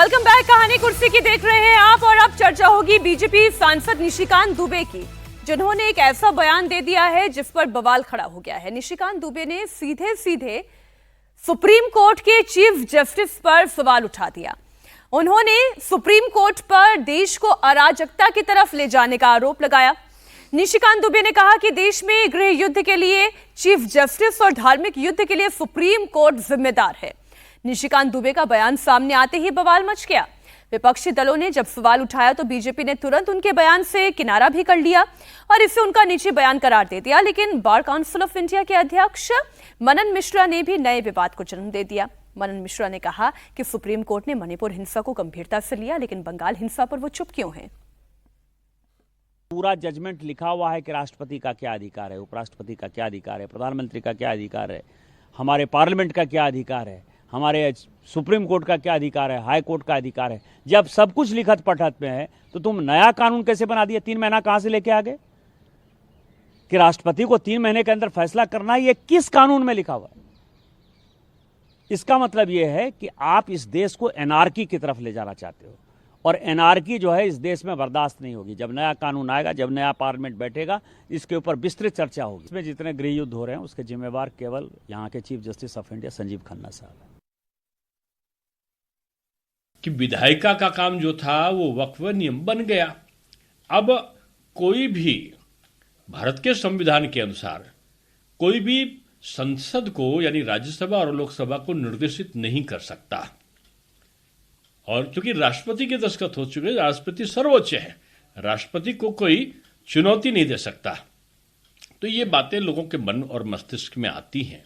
Welcome back. कहानी कुर्सी की देख रहे हैं आप और अब चर्चा होगी बीजेपी सांसद निशिकांत दुबे की, जिन्होंने एक ऐसा बयान दे दिया है जिस पर बवाल खड़ा हो गया है। निशिकांत दुबे ने सीधे सीधे सुप्रीम कोर्ट के चीफ जस्टिस पर सवाल उठा दिया। उन्होंने सुप्रीम कोर्ट पर देश को अराजकता की तरफ ले जाने का आरोप लगाया। निशिकांत दुबे ने कहा कि देश में गृह युद्ध के लिए चीफ जस्टिस और धार्मिक युद्ध के लिए सुप्रीम कोर्ट जिम्मेदार है। निशिकांत दुबे का बयान सामने आते ही बवाल मच गया। विपक्षी दलों ने जब सवाल उठाया तो बीजेपी ने तुरंत उनके बयान से किनारा भी कर लिया और इसे उनका निजी बयान करार दे दिया। लेकिन बार काउंसिल ऑफ इंडिया के अध्यक्ष मनन मिश्रा ने भी नए विवाद को जन्म दे दिया। मनन मिश्रा ने कहा कि सुप्रीम कोर्ट ने मणिपुर हिंसा को गंभीरता से लिया, लेकिन बंगाल हिंसा पर वो चुप क्यों हैं? पूरा जजमेंट लिखा हुआ है कि राष्ट्रपति का क्या अधिकार है, उपराष्ट्रपति का क्या अधिकार है, प्रधानमंत्री का क्या अधिकार है, हमारे पार्लियामेंट का क्या अधिकार है, हमारे सुप्रीम कोर्ट का क्या अधिकार है, हाई कोर्ट का अधिकार है। जब सब कुछ लिखत पढ़त में है तो तुम नया कानून कैसे बना दिया? 3 महीना कहां से लेके आ गए कि राष्ट्रपति को 3 महीने के अंदर फैसला करना है? ये किस कानून में लिखा हुआ है? इसका मतलब यह है कि आप इस देश को एनार्की की तरफ ले जाना चाहते हो और एनार्की जो है इस देश में बर्दाश्त नहीं होगी। जब नया कानून आएगा, जब नया पार्लियामेंट बैठेगा, इसके ऊपर विस्तृत चर्चा होगी। इसमें जितने गृह युद्ध हो रहे हैं उसके जिम्मेवार केवल यहाँ के chief justice of India Sanjeev Khanna साहब हैं। कि विधायिका का काम जो था वो वक्फ नियम बन गया। अब कोई भी भारत के संविधान के अनुसार कोई भी संसद को यानी राज्यसभा और लोकसभा को निर्देशित नहीं कर सकता, और क्योंकि राष्ट्रपति के दस्तखत हो चुके, राष्ट्रपति सर्वोच्च है, राष्ट्रपति को कोई चुनौती नहीं दे सकता। तो ये बातें लोगों के मन और मस्तिष्क में आती हैं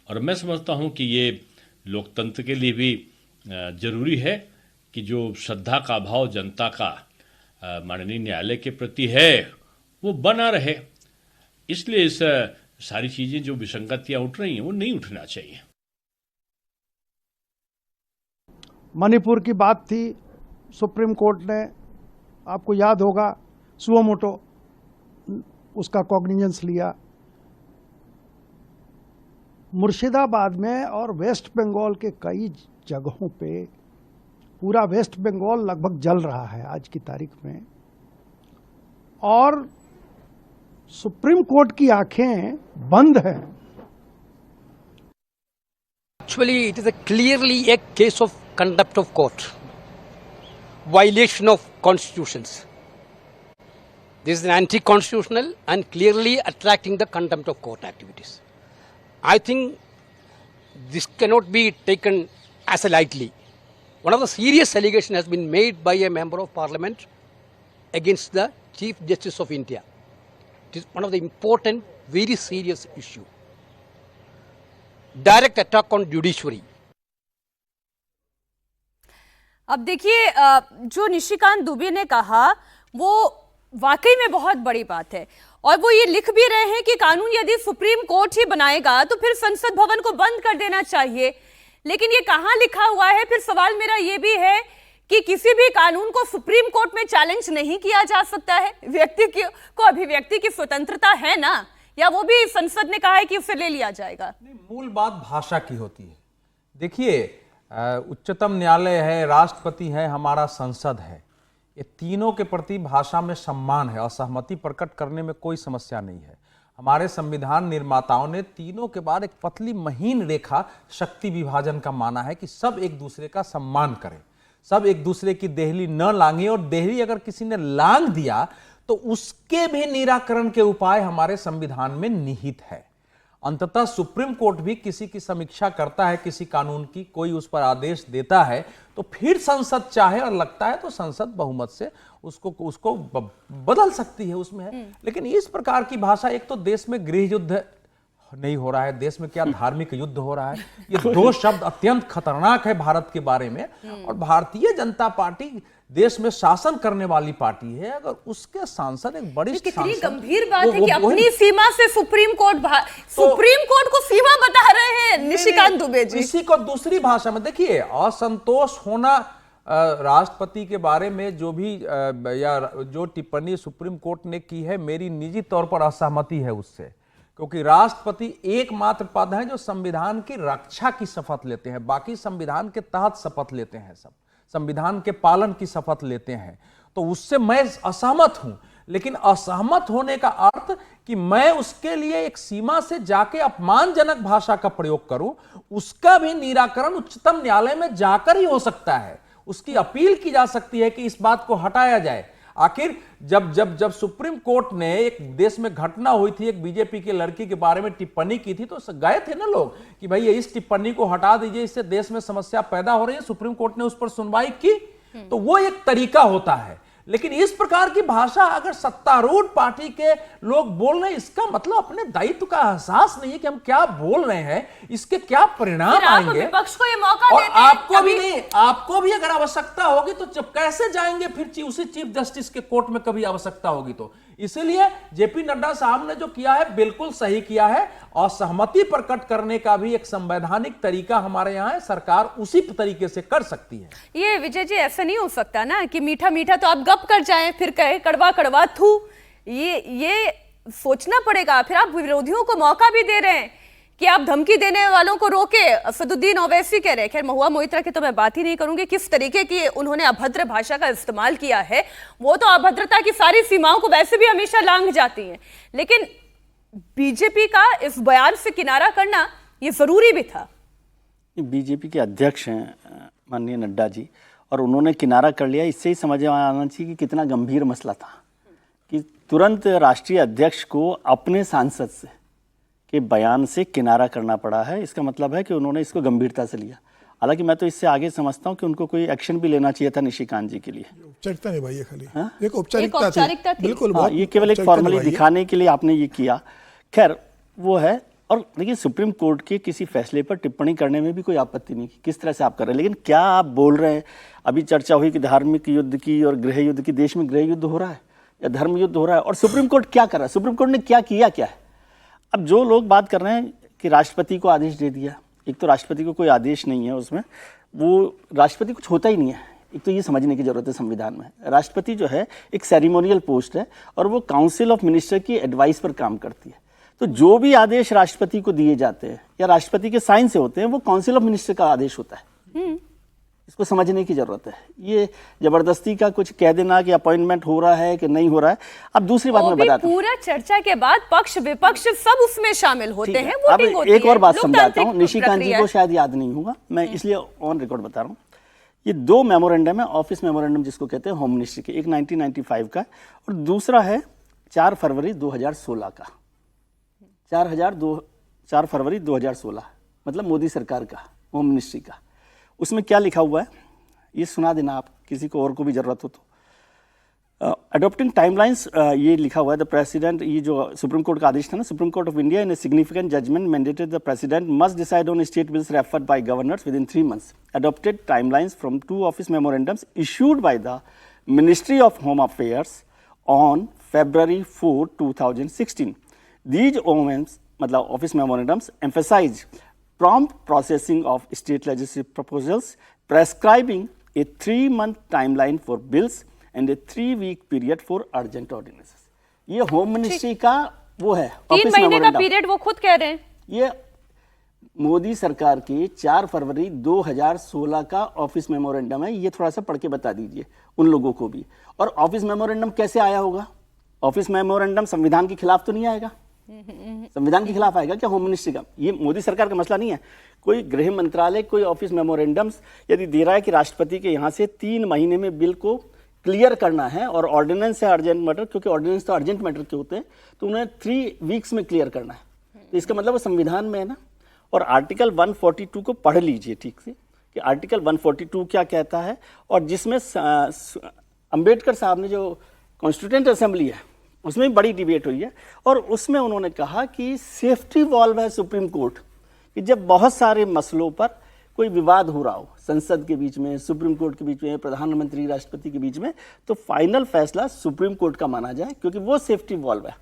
और मैं समझता हूं कि ये लोकतंत्र के लिए भी जरूरी है कि जो श्रद्धा का भाव जनता का माननीय न्यायालय के प्रति है वो बना रहे। इसलिए इस सारी चीजें जो विसंगतियां उठ रही हैं वो नहीं उठना चाहिए। मणिपुर की बात थी, सुप्रीम कोर्ट ने, आपको याद होगा, सुओ मोटो उसका कॉग्निजेंस लिया। मुर्शिदाबाद में और वेस्ट बंगाल के कई जगहों पे पूरा वेस्ट बंगाल लगभग जल रहा है आज की तारीख में, और सुप्रीम कोर्ट की आंखें बंद हैं। Actually, it is clearly a case of contempt of court, violation of constitutions. This is an anti-constitutional and clearly attracting the contempt of court activities. I think this cannot be taken as a lightly. One of the serious allegations has been made by a member of parliament against the Chief Justice of India. It is one of the important, very serious issue. Direct attack on judiciary. अब देखिए, जो निशिकांत दुबे ने कहा वो वाकई में बहुत बड़ी बात है और वो ये लिख भी रहे हैं कि कानून यदि सुप्रीम कोर्ट ही बनाएगा तो फिर संसद भवन को बंद कर देना चाहिए। लेकिन ये कहां लिखा हुआ है? फिर सवाल मेरा ये भी है कि किसी भी कानून को सुप्रीम कोर्ट में चैलेंज नहीं किया जा सकता है? व्यक्ति को अभिव्यक्ति की स्वतंत्रता है ना, या वो भी संसद ने कहा है कि उसे ले लिया जाएगा? मूल बात भाषा की होती है। देखिए, उच्चतम न्यायालय है, राष्ट्रपति है, हमारा संसद है, ये तीनों के प्रति भाषा में सम्मान है, असहमति प्रकट करने में कोई समस्या नहीं है। हमारे संविधान निर्माताओं ने तीनों के बाद एक पतली महीन रेखा शक्ति विभाजन का माना है कि सब एक दूसरे का सम्मान करें, सब एक दूसरे की देहली न लांघें, और देहली अगर किसी ने लांघ दिया तो उसके भी निराकरण के उपाय हमारे संविधान में निहित है। अंततः सुप्रीम कोर्ट भी किसी की समीक्षा करता है, किसी कानून की, कोई उस पर आदेश देता है तो फिर संसद चाहे और लगता है तो संसद बहुमत से उसको बदल सकती है, उसमें है। लेकिन इस प्रकार की भाषा, एक तो देश में गृह युद्ध नहीं हो रहा है, देश में क्या धार्मिक युद्ध हो रहा है, ये दो शब्द अत्यंत खतरनाक है भारत के बारे में। और भारतीय जनता पार्टी देश में शासन करने वाली पार्टी है, अगर उसके सांसद एक बड़ी कितनी गंभीर बात है कि अपनी सीमा से सुप्रीम कोर्ट को सीमा बता रहे हैं निशिकांत दुबे जी। इसी को दूसरी भाषा में देखिए, असंतोष होना राष्ट्रपति के बारे में जो भी या जो टिप्पणी सुप्रीम कोर्ट ने की है, मेरी निजी तौर पर असहमति है उससे, क्योंकि राष्ट्रपति एकमात्र पद है जो संविधान की रक्षा की शपथ लेते हैं, बाकी संविधान के तहत शपथ लेते हैं। सब संविधान के पालन की शपथ लेते हैं, तो उससे मैं असहमत हूं। लेकिन असहमत होने का अर्थ कि मैं उसके लिए एक सीमा से जाके अपमानजनक भाषा का प्रयोग करूं, उसका भी निराकरण उच्चतम न्यायालय में जाकर ही हो सकता है। उसकी अपील की जा सकती है कि इस बात को हटाया जाए। आखिर जब जब जब सुप्रीम कोर्ट ने एक देश में घटना हुई थी, एक बीजेपी के लड़की के बारे में टिप्पणी की थी, तो गए थे ना लोग कि भाई इस टिप्पणी को हटा दीजिए, इससे देश में समस्या पैदा हो रही है। सुप्रीम कोर्ट ने उस पर सुनवाई की, तो वो एक तरीका होता है। लेकिन इस प्रकार की भाषा अगर सत्तारूढ़ पार्टी के लोग बोल रहे हैं, इसका मतलब अपने दायित्व का एहसास नहीं है कि हम क्या बोल रहे हैं, इसके क्या परिणाम आएंगे। विपक्ष को ये मौका और देते हैं आपको भी नहीं, आपको भी अगर आवश्यकता होगी तो जब कैसे जाएंगे फिर उसी चीफ जस्टिस के कोर्ट में कभी आवश्यकता होगी तो। इसीलिए जेपी नड्डा साहब ने जो किया है बिल्कुल सही किया है। असहमति प्रकट करने का भी एक संवैधानिक तरीका हमारे यहाँ है, सरकार उसी तरीके से कर सकती है। ये विजय जी ऐसा नहीं हो सकता ना कि मीठा मीठा तो आप गप कर जाएं, फिर कहे कड़वा कड़वा थू। ये सोचना पड़ेगा। फिर आप विरोधियों को मौका भी दे रहे हैं कि आप धमकी देने वालों को रोके। असदुद्दीन ओवैसी कह रहे हैं, खैर महुआ मोइत्रा की तो मैं बात ही नहीं करूंगी, किस तरीके की उन्होंने अभद्र भाषा का इस्तेमाल किया है। वो तो अभद्रता की सारी सीमाओं को वैसे भी हमेशा लांघ जाती हैं, लेकिन बीजेपी का इस बयान से किनारा करना ये जरूरी भी था। बीजेपी के अध्यक्ष हैं माननीय नड्डा जी, और उन्होंने किनारा कर लिया। इससे ही समझ में आना चाहिए कि कितना गंभीर मसला था कि तुरंत राष्ट्रीय अध्यक्ष को अपने सांसद से के बयान से किनारा करना पड़ा है। इसका मतलब है कि उन्होंने इसको गंभीरता से लिया। हालांकि मैं तो इससे आगे समझता हूँ कि उनको कोई एक्शन भी लेना चाहिए था निशिकांत जी के लिए। औपचारिकता नहीं भाई, ये खाली हाँ? एक औपचारिकता थी। बिल्कुल, हाँ, ये केवल एक फॉर्मली दिखाने के लिए आपने ये किया। खैर वो है। और देखिए, सुप्रीम कोर्ट के किसी फैसले पर टिप्पणी करने में भी कोई आपत्ति नहीं, किस तरह से आप कर रहे हैं। लेकिन क्या आप बोल रहे हैं, अभी चर्चा हुई कि धार्मिक युद्ध की और गृह युद्ध की, देश में गृह युद्ध हो रहा है या धर्म युद्ध हो रहा है, और सुप्रीम कोर्ट क्या कर रहा है, सुप्रीम कोर्ट ने क्या किया क्या है। अब जो लोग बात कर रहे हैं कि राष्ट्रपति को आदेश दे दिया, एक तो राष्ट्रपति को कोई आदेश नहीं है उसमें, वो राष्ट्रपति कुछ होता ही नहीं है। एक तो ये समझने की जरूरत है संविधान में, राष्ट्रपति जो है एक सेरेमोनियल पोस्ट है और वो काउंसिल ऑफ मिनिस्टर की एडवाइस पर काम करती है। तो जो भी आदेश राष्ट्रपति को दिए जाते हैं या राष्ट्रपति के साइन से होते हैं, वो काउंसिल ऑफ मिनिस्टर का आदेश होता है। इसको समझने की जरूरत है। ये जबरदस्ती का कुछ कह देना कि अपॉइंटमेंट हो रहा है कि नहीं हो रहा है। अब दूसरी बात मैं बताता हूँ, पूरा चर्चा के बाद पक्ष विपक्ष सब उसमें शामिल होते हैं, अब वोटिंग होती है। एक और बात समझाता हूँ, निशिकांत जी को शायद याद नहीं होगा, मैं इसलिए ऑन रिकॉर्ड बता रहा हूँ। ये दो मेमोरेंडम है, ऑफिस मेमोरेंडम जिसको कहते हैं होम मिनिस्ट्री के, एक 1995 का और दूसरा है 4 फरवरी 2016 का। 4 फरवरी 2016 मतलब मोदी सरकार का होम मिनिस्ट्री का। उसमें क्या लिखा हुआ है ये सुना देना आप, किसी को और को भी जरूरत हो तो। अडॉप्टिंग टाइमलाइंस, ये लिखा हुआ है द प्रेसिडेंट, ये जो सुप्रीम कोर्ट का आदेश था ना, Supreme Court of India in a significant judgment mandated the president must decide on state bills referred by governors within 3 months, adopted timelines from 2 office memorandums issued by the Ministry of Home Affairs on February 4, 2016. These मतलब office memorandums emphasize prompt processing of state legislative proposals, prescribing a 3-month timeline for bills and a 3-week period for urgent ordinances. ये home ministry का वो है 3 महीने का period, वो खुद कह रहे हैं। ये मोदी सरकार के 4 फरवरी 2016 का ऑफिस मेमोरेंडम है। ये थोड़ा सा पढ़ के बता दीजिए उन लोगों को भी। और ऑफिस मेमोरेंडम कैसे आया होगा? ऑफिस मेमोरेंडम संविधान के खिलाफ तो नहीं आएगा। संविधान के खिलाफ आएगा क्या होम मिनिस्ट्री का? ये मोदी सरकार का मसला नहीं है। कोई गृह मंत्रालय कोई ऑफिस मेमोरेंडम्स यदि दे रहा है कि राष्ट्रपति के यहाँ से 3 महीने में बिल को क्लियर करना है और ऑर्डिनेंस है अर्जेंट मैटर, क्योंकि ऑर्डिनेंस तो अर्जेंट मैटर के होते हैं, तो उन्हें 3 वीक्स में क्लियर करना है। तो इसका मतलब वो संविधान में है ना। और आर्टिकल 142 को पढ़ लीजिए ठीक से कि आर्टिकल 142 क्या कहता है, और जिसमें अंबेडकर साहब ने जो कॉन्स्टिट्यूएंट असेंबली है उसमें भी बड़ी डिबेट हुई है, और उसमें उन्होंने कहा कि सेफ्टी वॉल्व है सुप्रीम कोर्ट, कि जब बहुत सारे मसलों पर कोई विवाद हो रहा हो संसद के बीच में, सुप्रीम कोर्ट के बीच में, प्रधानमंत्री राष्ट्रपति के बीच में, तो फाइनल फैसला सुप्रीम कोर्ट का माना जाए, क्योंकि वो सेफ्टी वॉल्व है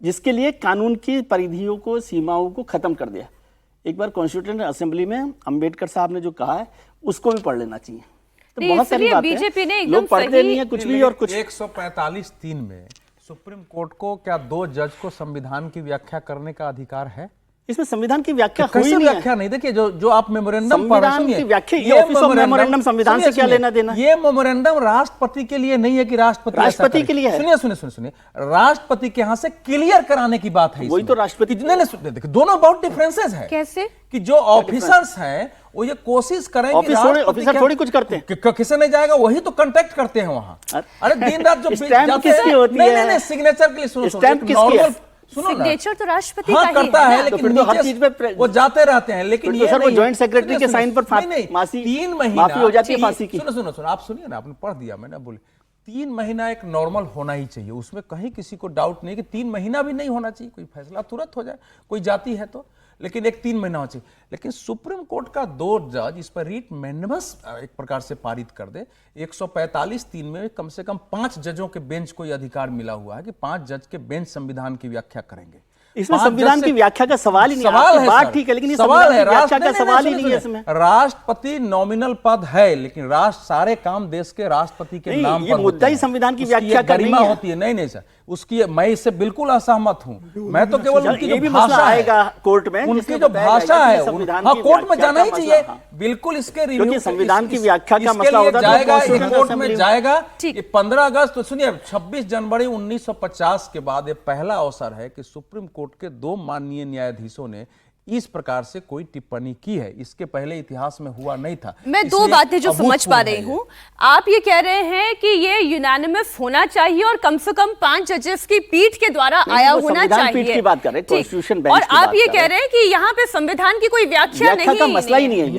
जिसके लिए कानून की परिधियों को, सीमाओं को खत्म कर दिया। एक बार कॉन्स्टिट्यूएंट असेंबली में अंबेडकर साहब ने जो कहा है उसको भी पढ़ लेना चाहिए। तो बहुत सारी बातें हैं, लोग पढ़ते नहीं है कुछ भी। और कुछ 145(3) में सुप्रीम कोर्ट को क्या 2 जज को संविधान की व्याख्या करने का अधिकार है? इसमें संविधान की व्याख्या हुई कैसे नहीं है। व्याख्या नहीं? देखिए जो आप मेमोरेंडम पढ़ रहे हैं, संविधान की सुनिए, व्याख्या, ये ऑफिस ऑफ मेमोरेंडम संविधान से क्या लेना देना? ये मेमोरेंडम राष्ट्रपति के लिए नहीं है कि राष्ट्रपति राष्ट्रपति के लिए है। सुनिए, राष्ट्रपति के यहां से क्लियर कराने की बात है। वही तो राष्ट्रपति देखिए, दोनों बहुत डिफरेंसेस है। कैसे कि जो ऑफिसर्स हैं वो ये कोशिश करें कि ऑफिसर थोड़ी कुछ करते हैं, किसी नहीं जाएगा, वही तो कांटेक्ट करते हैं वहां। अरे दिन रात जो स्टैम्प किसकी होती है? नहीं, सिग्नेचर के लिए सुनो, स्टैम्प किसकी है? सुनो ना, सिग्नेचर तो राष्ट्रपति हाँ का ही करता है है, ना? लेकिन तो फिर तो हर नीचे चीज पे वो जाते रहते हैं। लेकिन फिर तो ये सर वो नहीं- जॉइंट सेक्रेटरी के साइन पर नहीं, फांसी, 3 महीना माफी हो जाती है फांसी की। सुनो, आप सुनिए ना, आपने पढ़ दिया, मैंने बोली 3 महीना एक नॉर्मल होना ही चाहिए, उसमें कहीं किसी को डाउट नहीं कि 3 महीना भी नहीं होना चाहिए, कोई फैसला तुरंत हो जाए, कोई जाती है तो, लेकिन एक 3 महीना होना चाहिए। लेकिन सुप्रीम कोर्ट का 2 जज इस पर रीट मैंडेमस एक प्रकार से पारित कर दे। 145(3) में कम से कम 5 जजों के बेंच को यह अधिकार मिला हुआ है कि 5 जज के बेंच संविधान की व्याख्या करेंगे। इसमें संविधान की व्याख्या का सवाल ही नहीं, सवाल है, बात ठीक है, लेकिन ये संविधान की व्याख्या का सवाल ही नहीं है इसमें। राष्ट्रपति नॉमिनल पद है, लेकिन राष्ट्र सारे काम देश के राष्ट्रपति के नाम पर ये मुद्दा ही संविधान की व्याख्या का गरिमा नहीं है। होती है। नहीं सर, उसकी मैं इससे बिल्कुल असहमत हूं। मैं तो केवल उनकी ये भी जो मसला भाषा आएगा है, कोर्ट में, उनकी जिसमें जो बताया भाषा जाएगा कि है, संविधान हाँ की कोर्ट में व्याख्या जाना ही का चाहिए, मसला, हाँ। बिल्कुल इसके क्योंकि रिव्यू संविधान की व्याख्या का इसके मसला लिए होता तो जाएगा, Constitutional ये कोर्ट में Assembly जाएगा। ठीक। ये 15 अगस्त तो सुनिए, 26 जनवरी 1950 के बाद ये पहला अवसर है कि सुप्रीम कोर्ट के 2 माननीय न्यायाधीशों ने इस प्रकार से कोई टिप्पणी की है। इसके पहले इतिहास में हुआ नहीं था। मैं 2 बातें जो समझ पा रही हूं, आप ये कह रहे हैं कि ये यूनानिमस होना चाहिए और कम से कम 5 जजेस की पीठ के द्वारा आया वो होना संविधान चाहिए। पीठ की बात कर रहे हैं, ठीक। कॉन्स्टिट्यूशन बेंच और की आप बात ये कर कह रहे रहे हैं कि यहाँ पे संविधान की कोई व्याख्या नहीं, का मसला ही नहीं है ये।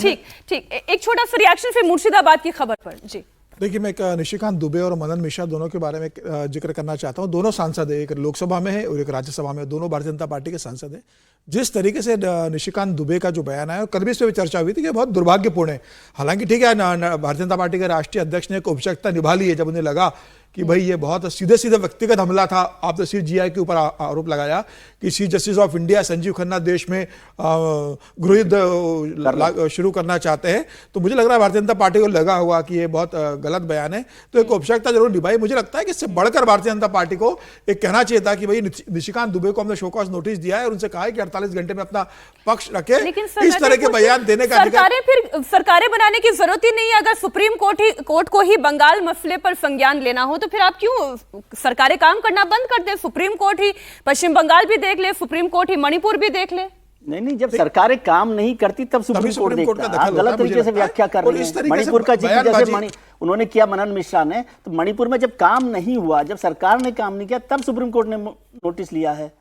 ठीक। एक छोटा सा रिएक्शन फिर मुर्शिदाबाद की खबर पर। जी देखिए, मैं एक निशिकांत दुबे और मदन मिश्रा दोनों के बारे में जिक्र करना चाहता हूं। दोनों सांसद है, एक लोकसभा में है और एक राज्यसभा में, दोनों भारतीय जनता पार्टी के सांसद हैं। जिस तरीके से निशिकांत दुबे का जो बयान है, और कल भी इस पर चर्चा हुई थी कि बहुत दुर्भाग्यपूर्ण है। हालांकि ठीक है, भारतीय जनता पार्टी के राष्ट्रीय अध्यक्ष ने एक औपचारिकता निभा ली है जब उन्हें लगा कि भाई ये बहुत सीधे व्यक्तिगत हमला था। आपने CJI के ऊपर आरोप लगाया कि chief justice of India Sanjeev Khanna देश में गृहयुद्ध शुरू करना चाहते हैं। तो मुझे लग रहा है भारतीय जनता पार्टी को लगा हुआ कि ये बहुत गलत बयान है, तो एक औपचारिकता जरूर निभाई। मुझे लगता है कि इससे बढ़कर भारतीय जनता पार्टी को एक कहना चाहिए था कि भाई निशिकांत दुबे को हमने शोकॉज नोटिस दिया है और उनसे कहा है कि 48 घंटे में अपना पक्ष रखे। इस तरह के बयान देने का सरकारें बनाने की जरूरत ही नहीं है। अगर सुप्रीम कोर्ट को ही बंगाल मसले पर संज्ञान लेना हो तो फिर आप क्यों सरकारें काम करना बंद कर दे? सुप्रीम कोर्ट ही पश्चिम बंगाल भी देख ले, सुप्रीम कोर्ट ही मणिपुर भी देख ले। नहीं, जब सरकारें काम नहीं करती तब सुप्रीम कोर्ट देखता है। गलत तरीके से व्याख्या कर रहे हैं। मणिपुर का जिक्र जैसे उन्होंने किया मनन मिश्रा ने, तो मणिपुर में जब काम नहीं हुआ, जब सरकार ने काम नहीं किया, तब सुप्रीम कोर्ट ने नोटिस लिया है।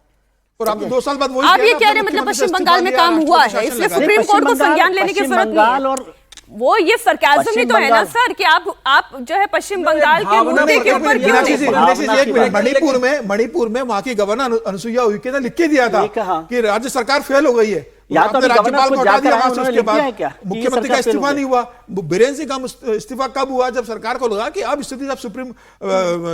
और आपने 2 साल बाद वही आप ये कह रहे हैं मतलब पश्चिम बंगाल में काम हुआ है, इसलिए सुप्रीम कोर्ट को संज्ञान लेने की जरूरत नहीं है। और वो ये सरकाज़म ही तो है ना सर कि आप जो है पश्चिम बंगाल के मुद्दे के ऊपर क्यों? मणिपुर में वहां की गवर्नर अनुसुईया उइके ने लिख के दिया था कि राज्य सरकार फेल हो गई है। या तो राज्यपाल को हटा दिया, उसके बाद मुख्यमंत्री का इस्तीफा नहीं हुआ। बीरेन सिंह का इस्तीफा कब हुआ? जब सरकार को लगा कि अब स्थिति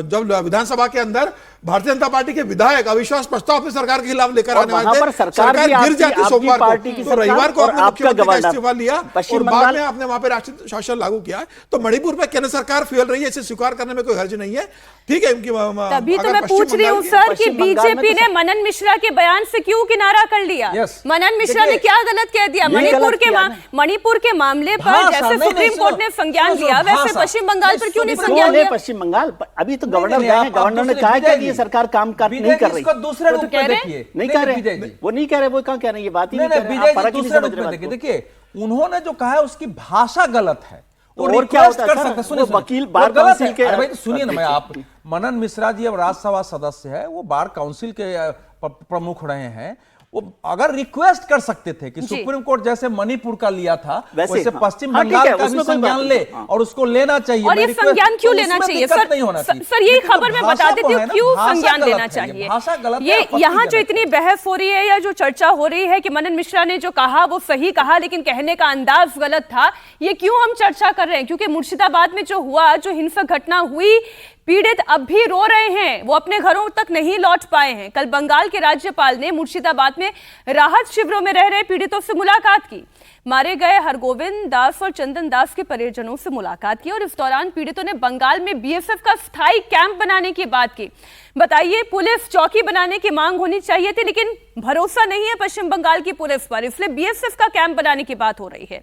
जब विधानसभा के अंदर भारतीय जनता पार्टी के विधायक अविश्वास प्रस्ताव अपनी सरकार के खिलाफ लेकर आने वाले थे, सरकार गिर जाती सोमवार को, तो रविवार को आपने मुख्यमंत्री का इस्तीफा लिया और बाद में आपने वहां पे राष्ट्रीय शासन लागू किया। तो मणिपुर में केंद्र सरकार फेल रही है, इसे स्वीकार करने में कोई हर्ज नहीं है। ठीक है, तभी तो मैं पूछ रही हूँ सर कि बीजेपी ने मनन मिश्रा के बयान से क्यों किनारा कर लिया? मनन मिश्रा ने क्या गलत कह दिया? मणिपुर के मामले पर जैसे सुप्रीम कोर्ट ने संज्ञान लिया, वैसे पश्चिम बंगाल पर क्यों नहीं संज्ञान लिया? पश्चिम बंगाल अभी तो गवर्नर गए हैं, गवर्नर ने कहा कि ये सरकार काम नहीं कर रही। दूसरे रूप में देखिए, नहीं कह रहे, वो नहीं कह रहे, वो कहाँ कह रहे हैं? ये बात ही नहीं कर रहे। देखिए, उन्होंने जो कहा है उसकी भाषा गलत है। और क्या होता है? सुनिए, वकील बार काउंसिल के, भाई सुनिए ना, मैं आप मनन मिश्रा जी अब राज्यसभा सदस्य है, वो बार काउंसिल के प्रमुख रहे हैं। वो अगर रिक्वेस्ट कर सकते थे कि सुप्रीम कोर्ट जैसे मणिपुर का लिया था वैसे पश्चिम बंगाल का भी संज्ञान ले, और उसको लेना चाहिए। और ये संज्ञान क्यों लेना चाहिए सर? ये खबर में बता देती हूँ क्यों संज्ञान लेना चाहिए। ये यहाँ जो इतनी बहस हो रही है या जो चर्चा हो रही है कि मनन मिश्रा ने जो कहा वो सही कहा लेकिन कहने का अंदाज गलत था, ये क्यों हम चर्चा कर रहे हैं? क्योंकि मुर्शिदाबाद में जो हुआ, जो हिंसक घटना हुई, पीड़ित अब भी रो रहे हैं, वो अपने घरों तक नहीं लौट पाए हैं। कल बंगाल के राज्यपाल ने मुर्शिदाबाद में राहत शिविरों में रह रहे पीड़ितों से मुलाकात की। मारे गए हरगोविंद दास और चंदन दास के परिजनों से मुलाकात की और इस दौरान पीड़ितों ने बंगाल में बीएसएफ का स्थायी कैंप बनाने की बात की। बताइए, पुलिस चौकी बनाने की मांग होनी चाहिए थी, लेकिन भरोसा नहीं है पश्चिम बंगाल की पुलिस पर, इसलिए बीएसएफ का कैंप बनाने की बात हो रही है।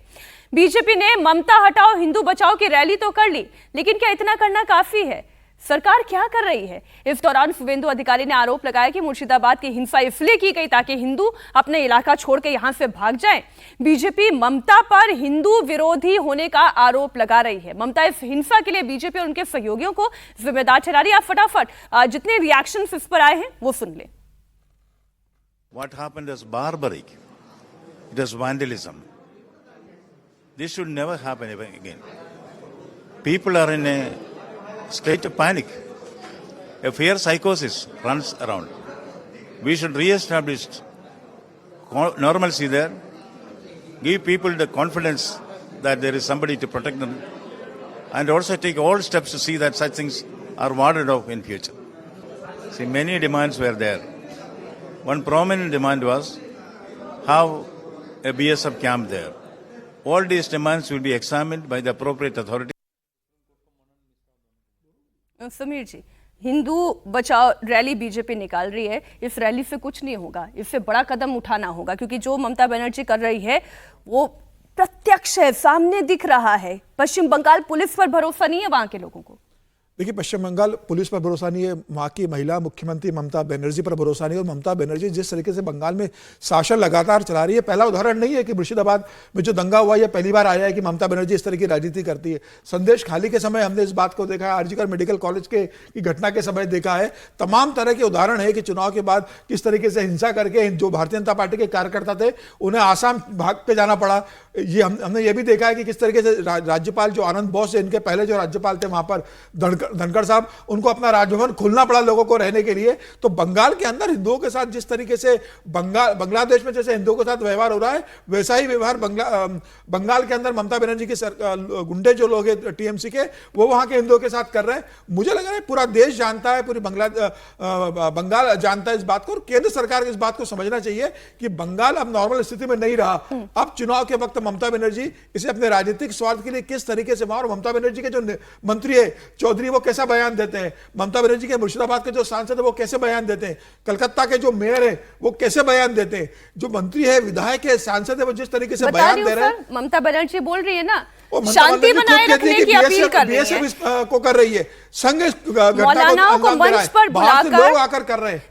बीजेपी ने ममता हटाओ हिंदू बचाओ की रैली तो कर ली, लेकिन क्या इतना करना काफी है? सरकार क्या कर रही है? इस दौरान शुभेंदु अधिकारी ने आरोप लगाया कि मुर्शिदाबाद की हिंसा इसलिए की गई ताकि हिंदू अपने इलाका छोड़कर यहां से भाग जाएं। बीजेपी ममता पर हिंदू विरोधी होने का आरोप लगा रही है। ममता इस हिंसा के लिए बीजेपी और उनके सहयोगियों को जिम्मेदार ठहरा रही है। आप फटाफट जितने रिएक्शन इस पर आए हैं वो सुन लें। What happened is barbaric. It is vandalism. This should never happen again. People are in a state of panic. A fear psychosis runs around. We should re-establish normalcy there, give people the confidence that there is somebody to protect them, and also take all steps to see that such things are warded off in future. See, many demands were there. One prominent demand was have a BSF camp there. All these demands will be examined by the appropriate authority. Sameer जी, हिंदू बचाओ rally BJP निकाल रही है, इस rally से कुछ नहीं होगा, इससे बड़ा कदम उठाना होगा, क्योंकि जो ममता बनर्जी कर रही है वो प्रत्यक्ष है, सामने दिख रहा है। पश्चिम बंगाल पुलिस पर भरोसा नहीं है वहां के लोगों को। देखिए, पश्चिम बंगाल पुलिस पर भरोसा नहीं है, वहाँ की महिला मुख्यमंत्री ममता बनर्जी पर भरोसा नहीं है। और ममता बनर्जी जिस तरीके से बंगाल में शासन लगातार चला रही है, पहला उदाहरण नहीं है कि मुर्शिदाबाद में जो दंगा हुआ, यह पहली बार आया है कि ममता बनर्जी इस तरह की राजनीति करती है। संदेश खाली के समय हमने इस बात को देखा है, आरजीकर मेडिकल कॉलेज की घटना के समय देखा है। तमाम तरह के उदाहरण है कि चुनाव के बाद किस तरीके से हिंसा करके जो भारतीय जनता पार्टी के कार्यकर्ता थे उन्हें आसाम भाग के जाना पड़ा। ये हमने ये भी देखा है कि किस तरीके से राज्यपाल जो आनंद बोस है, इनके पहले जो राज्यपाल थे वहां पर धनखड़ साहब, उनको अपना राजभवन खोलना पड़ा लोगों को रहने के लिए। तो बंगाल के अंदर हिंदुओं के साथ जिस तरीके से बांग्लादेश में जैसे हिंदुओं के साथ व्यवहार हो रहा है, वैसा ही व्यवहार बंगाल के अंदर ममता बनर्जी के गुंडे जो लोग हैं टीएमसी के, वो वहां के हिंदुओं के साथ कर रहे हैं। मुझे लग रहा है पूरा देश जानता है, पूरी बंगाल जानता है इस बात को, और केंद्र सरकार को इस बात को समझना चाहिए कि बंगाल अब नॉर्मल स्थिति में नहीं रहा। अब चुनाव के वक्त ममता बनर्जी इसे अपने राजनीतिक स्वार्थ के लिए किस तरीके से वहां, और ममता बनर्जी के जो मंत्री है चौधरी, वो कैसा बयान देते हैं, ममता बनर्जी के मुर्शिदाबाद के जो सांसद है वो कैसे बयान देते हैं, कलकत्ता के जो मेयर है वो कैसे बयान देते हैं, जो मंत्री है, विधायक है, सांसद है, वो जिस तरीके से बयान दे रहे हैं। ममता बनर्जी बोल रही है ना, शांति बनाए रखने की अपील कर रही है, बीएसएफ को कर रही है, संघ घटना को मौलानाओं को मंच पर बुलाकर लोग आकर कर रहे हैं।